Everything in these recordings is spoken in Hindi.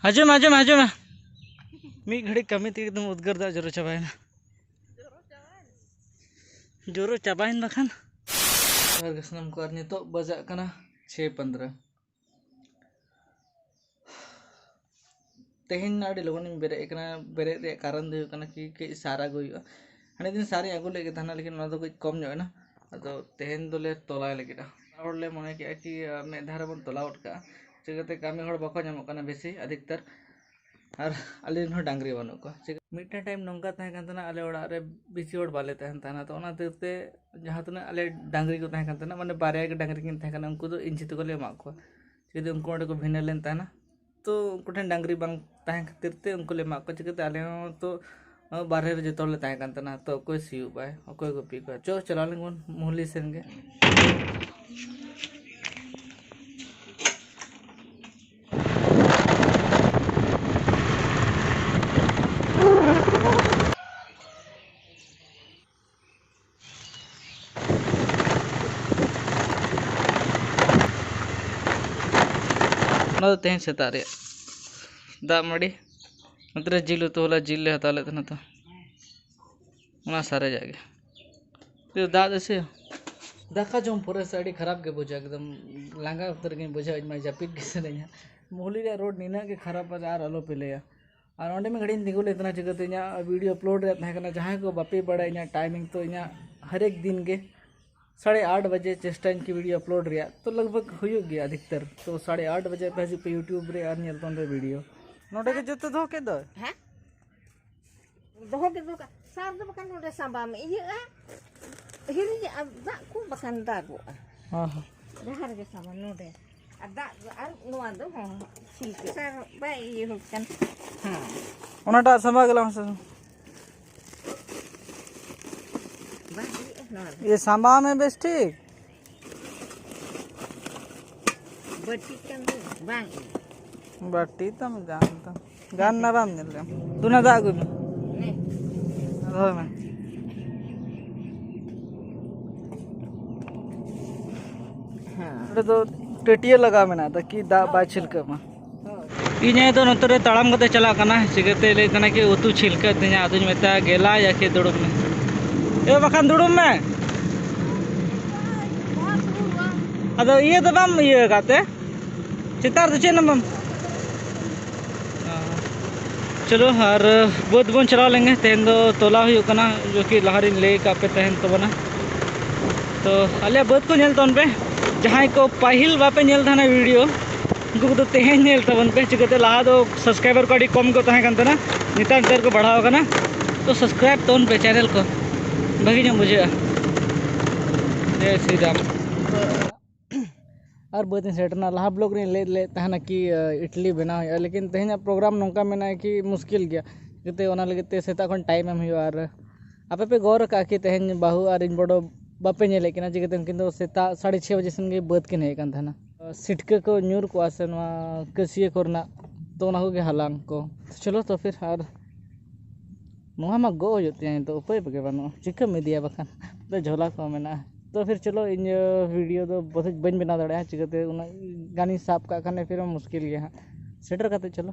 हजम हजम हजम मी घड़ी कमी थी एकदम उद्गार दा जोरो चाबायना जोरो चाबायन बखान और गसनम को अर्नी तो बजा कना 6:15 तेहन आड़ी लोगन बेरे कना बेरे रे कारण दो कना कि के सारा गयो हने दिन सारे आगु लेके थाना लेकिन ना तो कुछ कम जो है ना तो तेहन दोले तोला लेकिन और ले मने कि मे धारा बन तोला उठका चिकते कामी हड़ बको नामो कना बेसी अधिकतर और आले डांगरी बनू को मिट्टे टाइम नौका तहन कांतना आले ओड़ा रे बेसी ओड़ बाले तहन ताना तो ओना तेते जहां तना आले डांगरी को तहन कांतना माने बारे के डांगरी किन तहन उनको तो इंची तो ले मा को चिकते उनको ओडे को भिने लेन ताना तो उनको ठन डांगरी बांग तहन खातिर ते उनको ले मा को चिकते आले तो बारे रे जतो ले तहन कांतना तो कोई सिउ बाय कोई गुपी को चो चला लेंगन मुहली सेन गे तेहन सेता दा मड़ी मतलब जिल तो होला जिल ले हता लेते ना तो सारे जागे तो दा जैसे दाका जम पूरे साड़ी खराब के बुझा एकदम लांगा उतर के बुझा मैं जापिट के से नहीं मोहली रे रोड नीना के खराब यार आलो पे ले और ओंडे में घड़ी दिगुल इतना चिकते वीडियो अपलोड रे तहे कना जहां को बापे बड़ा इना टाइमिंग तो इना हर एक दिन के 8:30 बजे चेष्टा की वीडियो अपलोड रिया तो लगभग हुई गया अधिकतर तो 8:30 बजे पे पे यूट्यूब रे और नेलतन रे वीडियो नोडे के जतो दो के दो हैं दो का सार दो बकन नोडे साबा में इया हिरी दा को बकन दागो हां हां दहर के साबा नोडे दा आर नोआ दो हां सिल्क सार बाय ये होकन हां ओनाटा समा गला ये सांबा में बेस ठीक बट्टी कन बांग बट्टी तम जानता गान ना बाम नेले तुना दा गु ने होय में हां तो टेटिया लगा मेना तो कि दा बा छिलका मा इने तो नतरे तड़ाम कते चला कना सिगते ले तना कि उतु छिलका तिना आदुज मेता गेला या के दुड़ुम में ए बखान दुड़ुम में अदो ये तो बम ये गाते चितार दचे न बम चलो और बहुत बन चला लेंगे तेन दो तोला हुई कना जो कि लहरिन ले का पे तहन तो बना तो अले बहुत को नेल तन पे जहां को पहिल बापे नेल थाना वीडियो उनको तो तेहन नेल तबन पे चिकते लहा दो सब्सक्राइबर को अड़ी कम को तहे कंतना नितार नितार को बढ़ाओ कना तो सब्सक्राइब तोन पे चैनल को भगी जो मुझे जय श्री राम और बहुत सेटना लहा ब्लॉग रे ले तहना कि इडली बनाओ है लेकिन तेहना प्रोग्राम नौका में ना कि मुश्किल गया कहते ओना लगते सेता खन टाइम एम हुआ और आपे पे गौर का कि तेहन बाहु और इन बड़ो बापे नेले किना चिकते उनकिन तो सेता 6:30 बजे सन गे बद के नहीं कान थाना सिटके को न्यूर को आसे नवा कसिए करना तो ओना को गे हलांग को चलो तो फिर और नवा मा गो होते तो उपाय पे बनो चिका में दिया बखान तो झोला को मेना तो फिर चलो इन वीडियो तो बहुत बन बना दड़ा चिकते उना गानी साफ का खाने फिर मुश्किल गया सेटर करते चलो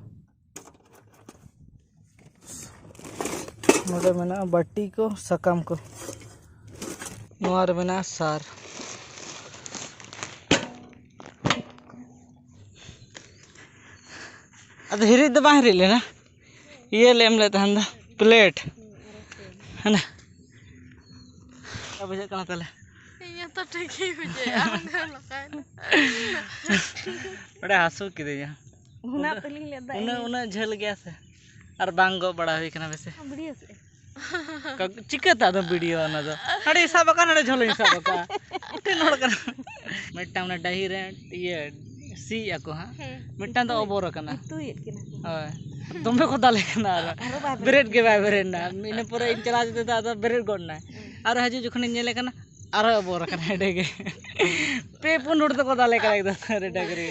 नोडे मेना बट्टी को सकाम को नोआर मेना सार अब हिरी दबा हिरी लेना ये लेम लेता हंदा प्लेट है ना अब बजे कना तले ये तो ठीक ही हो जाए आंगे लकान बड़ा हंसू की दे हुना तली ले दा उना झल गया से और बांगो बड़ा हुई कना वैसे बढ़िया से चिकता दो वीडियो ना दो अरे सब का ना झल सब का टेन होड़ कना मिट्टा ना डाही रे ये सी याको हां मिट्टा तो ओबोर कना तू ये किना हां तुम्बे को दाले कना ब्रेड के बाय ब्रेड ना इने पूरा इन चला देता तो ब्रेड गोना और हजू जखन नेले कना आरो ओबोर कना डेगे पे पुन उड़ तो को दाले करा एकदम रे डगरी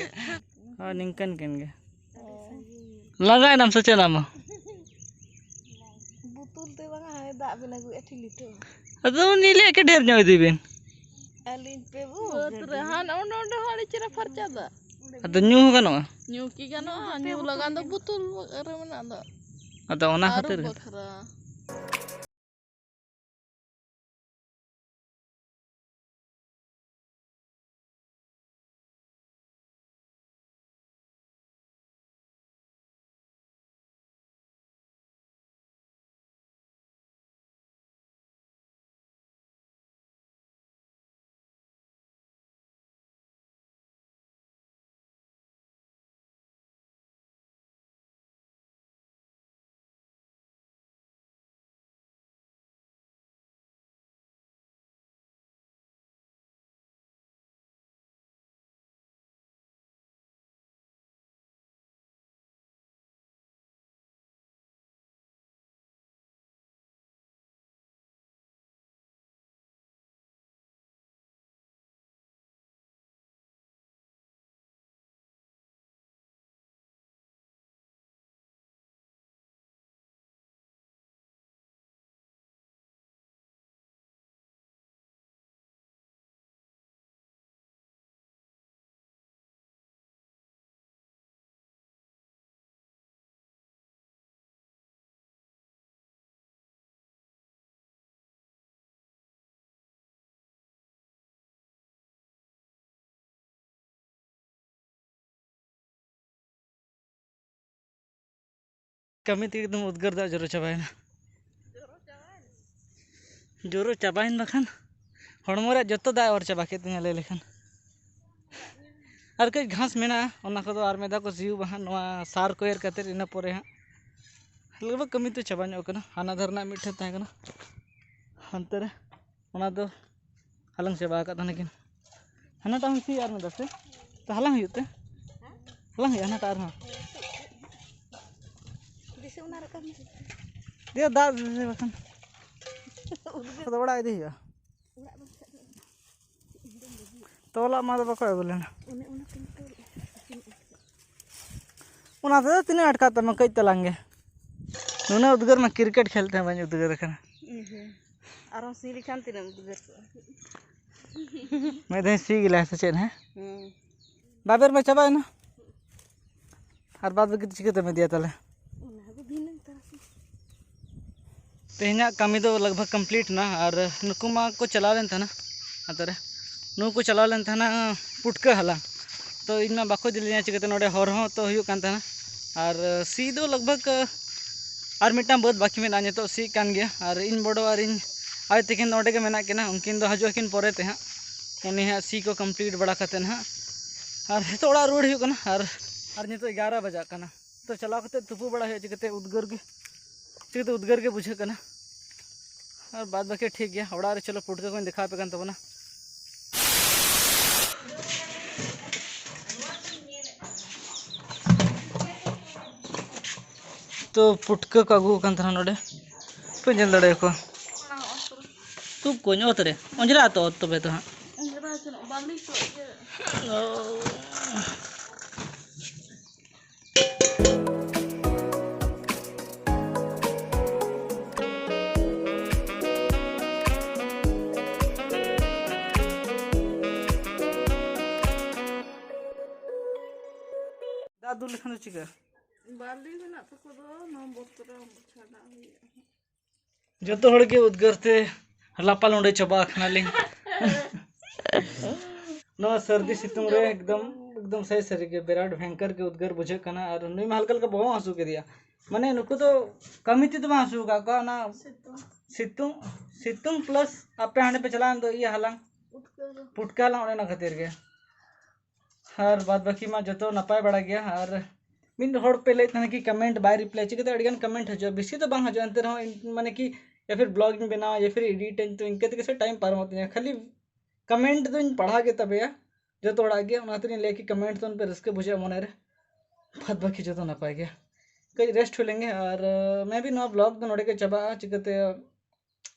हां निंकन केन गे लगाय नाम सचे नाम बुतुल ते बंगा है दा बिना गु 8 लीटर अदो नीले के ढेर न्योय दिबिन अलिन पे वो रहान ओंड ओंड हड़ी चिरा फरचा दा ᱟᱫᱚ ᱧᱩ ᱦᱚᱸ ᱜᱟᱱᱚᱜᱼᱟ ᱧᱩ ᱠᱤ ᱜᱟᱱᱚᱜᱼᱟ ᱧᱩ ᱞᱟᱜᱟᱱ ᱫᱚ ᱵᱩᱛᱩᱞ ᱨᱮ ᱢᱮᱱᱟᱜ ᱫᱚ ᱟᱫᱚ ᱚᱱᱟ ᱟᱹᱨᱩᱵ ᱠᱷᱟᱹᱛᱤᱨ ᱵᱟᱠᱷᱨᱟ ᱠᱟᱹᱢᱤ ᱛᱮ ᱮᱠᱫᱚᱢ ᱩᱫᱽᱜᱟᱹᱨ ᱫᱟᱜ ᱡᱚᱨᱚ ᱪᱟᱵᱟᱭᱮᱱᱟ ᱡᱚᱨᱚ ᱪᱟᱵᱟᱭᱮᱱ ᱵᱟᱠᱷᱟन ᱦᱚᱲᱢᱚ ᱨᱮ ᱡᱚᱛᱚ ᱫᱟᱜ ᱚᱨ ᱪᱟᱵᱟ ᱠᱮᱫ ᱛᱤᱧᱟ ᱞᱟᱹᱭ ᱞᱮᱠᱷᱟᱱ ᱟᱨ ᱠᱟᱹᱡ ᱜᱷᱟᱥ ᱢᱮᱱᱟᱜᱼᱟ ᱚᱱᱟ ᱠᱚᱫᱚ ᱟᱨ ᱢᱤᱫ ᱫᱷᱟᱣ ᱠᱚ ᱥᱤᱭᱳᱜᱼᱟ ᱦᱟᱸᱜ ᱱᱚᱣᱟ ᱥᱟᱨ ko ᱮᱨ ᱠᱟᱛᱮᱫ ᱤᱱᱟᱹ ᱯᱚᱨᱮ ᱦᱟᱸᱜ लगभग कमी तो चाबा ᱧᱚᱜ ᱠᱟᱱᱟ ᱦᱟᱱᱟ ᱫᱷᱟᱨ ᱨᱮᱱᱟᱜ ᱢᱤᱫᱴᱷᱮᱱ ᱛᱟᱦᱮᱸ ᱠᱟᱱᱟ ᱦᱟᱱᱛᱮ ᱨᱮ ᱚᱱᱟ ᱫᱚ ᱦᱟᱞᱟᱝ ᱪᱟᱵᱟ ᱟᱠᱟᱫ ᱛᱟᱦᱮᱱᱟᱠᱤᱱ ᱦᱟᱱᱟᱴᱟᱜ ᱦᱚᱸ ᱥᱤ ᱟᱨ ᱢᱤᱫ ᱫᱷᱟᱣ ᱥᱮ ᱦᱟᱞᱟᱝ ᱦᱩᱭᱩᱜ ᱛᱮ ᱦᱟᱞᱟᱝ ᱦᱩᱭᱩᱜᱼᱟ ᱦᱟᱱᱟᱴᱟᱜ ᱟᱨᱦᱚᱸ ᱫᱤᱭᱮ ᱫᱟᱜ ᱵᱟᱠᱷᱟᱱ ᱟᱫᱚ ᱚᱲᱟᱜ ᱤᱫᱤ ᱦᱩᱭᱩᱜᱼᱟ ᱛᱚᱞᱟᱜ ᱢᱟ ᱫᱚ ᱵᱟᱠᱚ ᱟᱹᱜᱩ ᱞᱮᱱᱟ ᱚᱱᱟ ᱛᱮᱫᱚ ᱛᱤᱱᱟᱹᱜ ᱟᱴᱠᱟᱜ ᱛᱟᱢᱟ ᱠᱟᱹᱡ ᱛᱟᱞᱟᱝ ᱜᱮ ᱱᱩᱱᱟᱹᱜ ᱩᱫᱽᱜᱟᱹᱨ ᱢᱟ क्रिकेट खेल ᱛᱮ ᱵᱟᱹᱧ ᱩᱫᱽᱜᱟᱹᱨ ᱟᱠᱟᱱᱟ ᱟᱨᱚ ᱥᱤ ᱞᱮᱠᱷᱟᱱ ᱛᱤᱱᱟᱹᱜ ᱩᱫᱽᱜᱟᱹᱨ ᱠᱚᱜᱼᱟ ᱢᱤᱫ ᱫᱷᱟᱣ ᱥᱤ ᱜᱮᱞᱟᱭ ᱥᱮ ᱪᱮᱫ ᱦᱮᱸ ᱵᱟᱵᱮᱨ ᱢᱟ ᱪᱟᱵᱟᱭᱮᱱᱟ ᱟᱨ ᱵᱟᱫ ᱵᱟᱹᱠᱤ ᱪᱤᱠᱟᱹᱛᱮᱢ ᱤᱫᱤᱭᱟ ᱛᱟᱦᱞᱮ ᱛᱮᱦᱮᱧᱟᱜ ᱠᱟᱹᱢᱤ ᱫᱚ लगभग कंप्लीट ना और नुकु मा को चला लेन था ना अतरे नुकु को चला लेन था ना पुटका हला तो इन मा बाको दिलिया चिकते नोडे हर हो तो हुयु कान था और सी दो लगभग और मिटना बहुत बाकी में आने तो सी कान गया और इन बड़ो और इन आय तकिन नोडे के मेना केना उनकिन दो हजो किन परे ते हां उनी हां सी को कंप्लीट बड़ा कते हां और तो ओड़ा रोड हुयु कना और नितो 11 बजा कना तो चला कते तुपु बड़ा है चिकते उद्गर के बुझे कना और बाद बाकी ठीक गया ओड़ा रे चलो पुटका को दिखा पे कान तबना तो पुटका को अगू कान था नोडे पे जल दड़े को तू को ᱧᱚᱛ रे अंजरा तो तबे तो हां अंजरा चलो बाली को दादू लिखन तो चिका बाली में तको दो नंबर तोरा छाड़ा हुई जतो हड़ के उद्गरते लापा लोंडे चबा खनालिंग नो सर्दी सितुंग रे एकदम सही सरी के विराट भयंकर के उद्गर बुझे कना और नुई में हल्का हल्का बहुत हंसू के दिया माने नुकु तो कमी थी तो हंसू का ना सितुंग प्लस आपे हाने पे चला तो ये हलांग पुटका ला ओने ना खातिर के और बाद बाकी मा जतो नपाय बड़ा गया और मिन हड़ पे ले कि कमेंट बाय रिप्लाई चिकते अड़गन कमेंट हजो बेसी तो बांग हजो अंतर माने कि या फिर ब्लॉग में बनाओ या फिर एडिट तो इनके कैसे टाइम पार होते हैं खाली कमेंट तो इन पढ़ा के तब या जो तो अड़ा गया उन लेके कमेंट तो उन पर रस्के बुझे मन रे बाद बाकी जो तो ना पाए गया कई रेस्ट हो लेंगे और मैं भी ना ब्लॉग तो नोड़े के चबा चिकते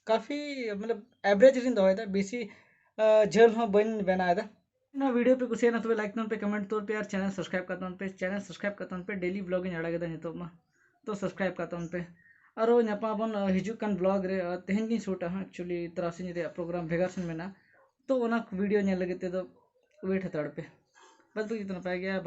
काफ़ी मतलब एवरेज रिन दो था बेसी झेल हो बन बनाया था ना वीडियो पे कुछ ना तो लाइक पे कमेंट तौर पे यार चैनल सब्सक्राइब करता पे डेली ब्लॉगिंग अड़ा गया नितो मा तो सब्सक्राइब करता पे और नापा बन हिजुकान ब्लॉग रे तेहन गिन शूटा एक्चुअली तरासिन रे प्रोग्राम भेगार सन मेना तो ओना वीडियो नेल लगे ते वेट हताड़ पे बस बाकी तो नपाय गया।